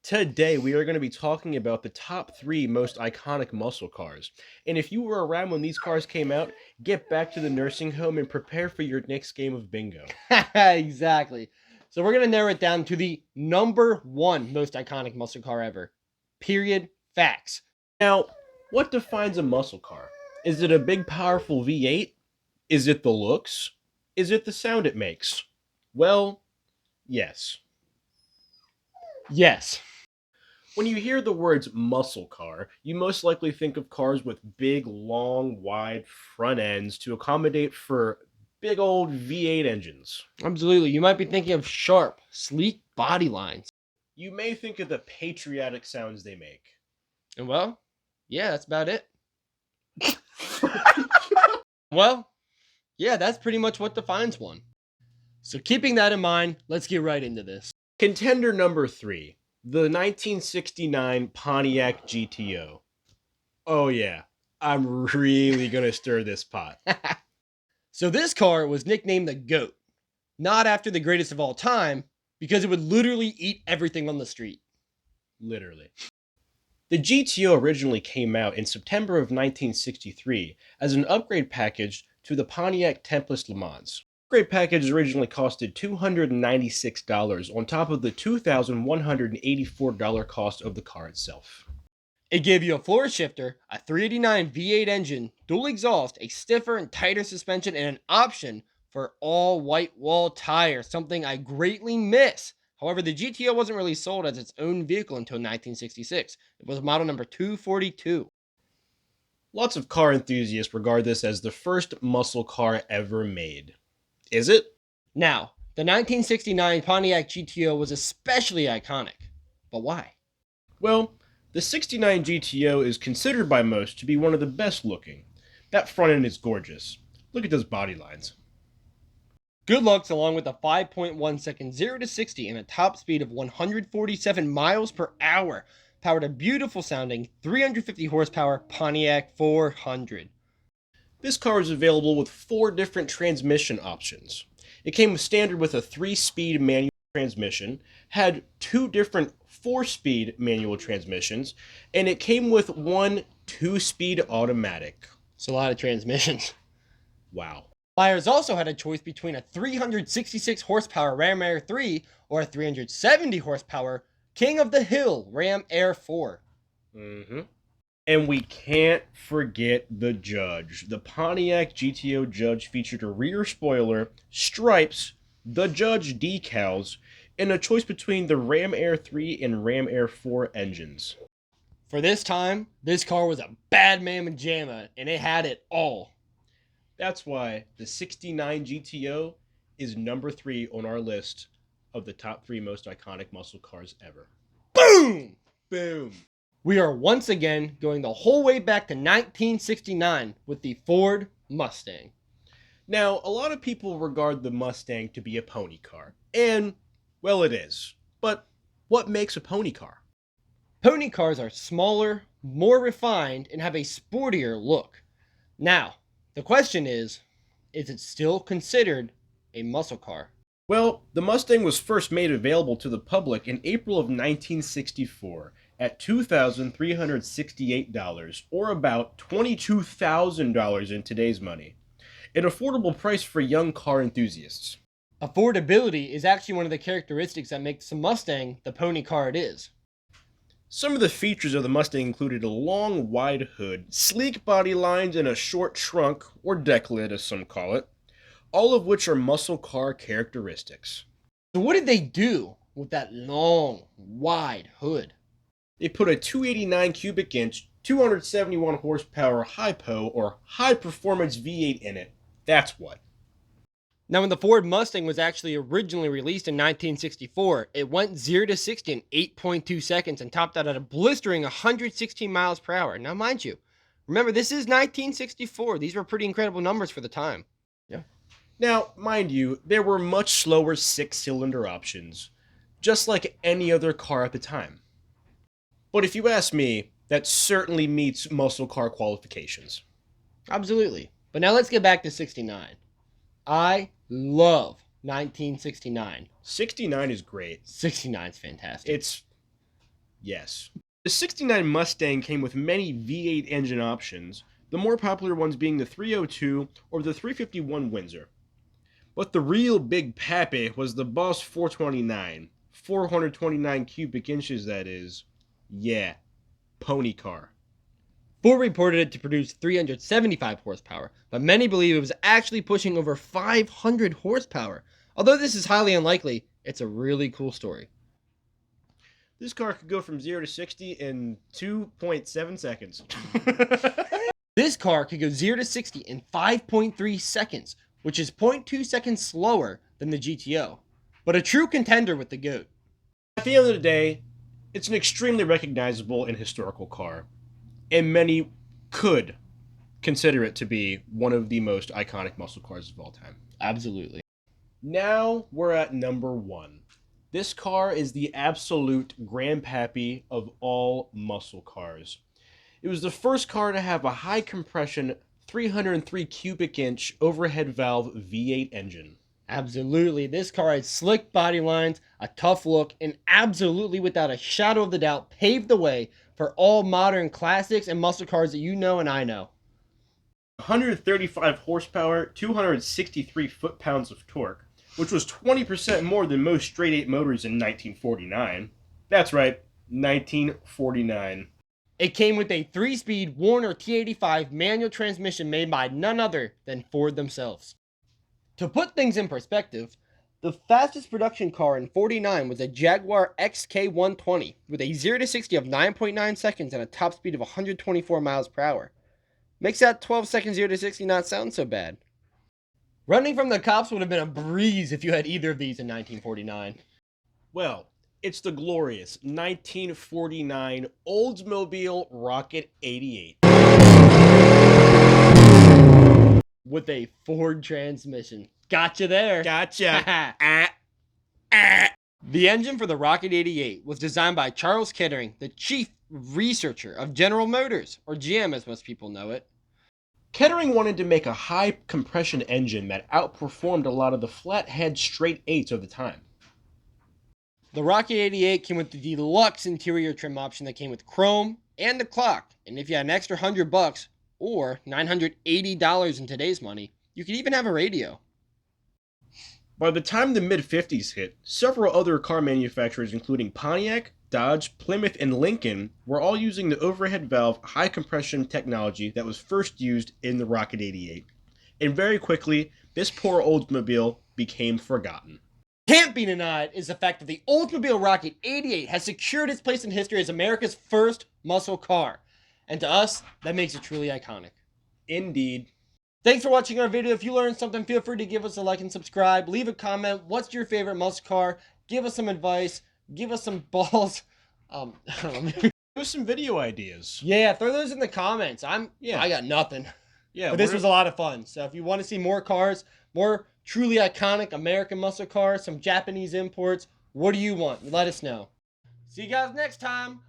Today, we are going to be talking about the top three most iconic muscle cars. And if you were around when these cars came out, get back to the nursing home and prepare for your next game of bingo. Exactly. So we're going to narrow it down to the number one most iconic muscle car ever. Period. Facts. Now, what defines a muscle car? Is it a big, powerful V8? Is it the looks? Is it the sound it makes? Well, yes. Yes. When you hear the words muscle car, you most likely think of cars with big, long, wide front ends to accommodate for big old V8 engines. Absolutely. You might be thinking of sharp, sleek body lines. You may think of the patriotic sounds they make. And well, yeah, that's about it. Well, yeah, that's pretty much what defines one. So keeping that in mind, let's get right into this. Contender number 3, the 1969 Pontiac GTO. Oh yeah, I'm really gonna stir this pot. So this car was nicknamed the GOAT, not after the greatest of all time, because it would literally eat everything on the street. Literally. The GTO originally came out in September of 1963 as an upgrade package to the Pontiac Tempest LeMans. The upgrade package originally costed $296 on top of the $2,184 cost of the car itself. It gave you a floor shifter, a 389 V8 engine, dual exhaust, a stiffer and tighter suspension, and an option for all white wall tires, something I greatly miss. However, the GTO wasn't really sold as its own vehicle until 1966. It was model number 242. Lots of car enthusiasts regard this as the first muscle car ever made. Is it? Now, the 1969 Pontiac GTO was especially iconic. But why? Well, the 69 GTO is considered by most to be one of the best looking. That front end is gorgeous. Look at those body lines. Good looks along with a 5.1 second 0 to 60 and a top speed of 147 miles per hour powered a beautiful sounding 350 horsepower Pontiac 400. This car is available with 4 different transmission options. It came standard with a 3-speed manual transmission, had 2 different 4-speed manual transmissions, and it came with 1 2-speed automatic. It's a lot of transmissions. Wow. Buyers also had a choice between a 366 horsepower Ram Air 3 or a 370 horsepower King of the Hill Ram Air 4. And we can't forget the Judge. The Pontiac GTO Judge featured a rear spoiler, stripes, the Judge decals, and a choice between the Ram Air 3 and Ram Air 4 engines. For this time, this car was a bad mamma jamma, and it had it all. That's why the 69 GTO is number 3 on our list of the top 3 most iconic muscle cars ever. Boom! Boom! We are once again going the whole way back to 1969 with the Ford Mustang. Now, a lot of people regard the Mustang to be a pony car, and, well, it is. But what makes a pony car? Pony cars are smaller, more refined, and have a sportier look. Now, the question is it still considered a muscle car? Well, the Mustang was first made available to the public in April of 1964 at $2,368, or about $22,000 in today's money. An affordable price for young car enthusiasts. Affordability is actually one of the characteristics that makes the Mustang the pony car it is. Some of the features of the Mustang included a long, wide hood, sleek body lines, and a short trunk, or deck lid as some call it, all of which are muscle car characteristics. So what did they do with that long, wide hood? They put a 289 cubic inch, 271 horsepower hypo or high performance V8 in it. That's what. Now, when the Ford Mustang was actually originally released in 1964, it went 0 to 60 in 8.2 seconds and topped out at a blistering 116 miles per hour. Now, mind you, remember, this is 1964. These were pretty incredible numbers for the time. Yeah. Now, mind you, there were much slower 6-cylinder options, just like any other car at the time. But if you ask me, that certainly meets muscle car qualifications. Absolutely. But now let's get back to 69. I love 1969. 69 is great. 69 is fantastic. Yes. The 69 Mustang came with many V8 engine options, the more popular ones being the 302 or the 351 Windsor. But the real big pappy was the Boss 429. 429 cubic inches, that is. Yeah, pony car. Ford reported it to produce 375 horsepower, but many believe it was actually pushing over 500 horsepower. Although this is highly unlikely, it's a really cool story. This car could go from 0 to 60 in 2.7 seconds. This car could go 0 to 60 in 5.3 seconds, which is 0.2 seconds slower than the GTO, but a true contender with the GOAT. At the end of the day, it's an extremely recognizable and historical car, and many could consider it to be one of the most iconic muscle cars of all time. Absolutely. Now we're at number 1. This car is the absolute grandpappy of all muscle cars. It was the first car to have a high compression 303 cubic inch overhead valve V8 engine. Absolutely. This car had slick body lines, a tough look, and absolutely without a shadow of the doubt paved the way for all modern classics and muscle cars that you know and I know. 135 horsepower, 263 foot-pounds of torque, which was 20% more than most straight-eight motors in 1949. That's right, 1949. It came with a 3-speed Warner T85 manual transmission made by none other than Ford themselves. To put things in perspective, the fastest production car in 49 was a Jaguar XK120 with a 0 to 60 of 9.9 seconds and a top speed of 124 miles per hour. Makes that 12 seconds 0 to 60 not sound so bad. Running from the cops would have been a breeze if you had either of these in 1949. Well, it's the glorious 1949 Oldsmobile Rocket 88. With a Ford transmission. Gotcha there. Gotcha. The engine for the Rocket 88 was designed by Charles Kettering, the chief researcher of General Motors, or GM as most people know it. Kettering wanted to make a high compression engine that outperformed a lot of the flathead straight eights of the time. The Rocket 88 came with the deluxe interior trim option that came with chrome and the clock, and if you had an extra $100 or $980 in today's money, you could even have a radio. By the time the mid-50s hit, several other car manufacturers including Pontiac, Dodge, Plymouth, and Lincoln were all using the overhead valve high compression technology that was first used in the Rocket 88. And very quickly, this poor Oldsmobile became forgotten. Can't be denied is the fact that the Oldsmobile Rocket 88 has secured its place in history as America's first muscle car. And to us, that makes it truly iconic. Indeed. Thanks for watching our video. If you learned something, feel free to give us a like and subscribe. Leave a comment. What's your favorite muscle car? Give us some advice. Give us some balls. I don't know. Give us some video ideas. Yeah, throw those in the comments. I got nothing. Yeah, But this was a lot of fun. So if you want to see more cars, more truly iconic American muscle cars, some Japanese imports, what do you want? Let us know. See you guys next time.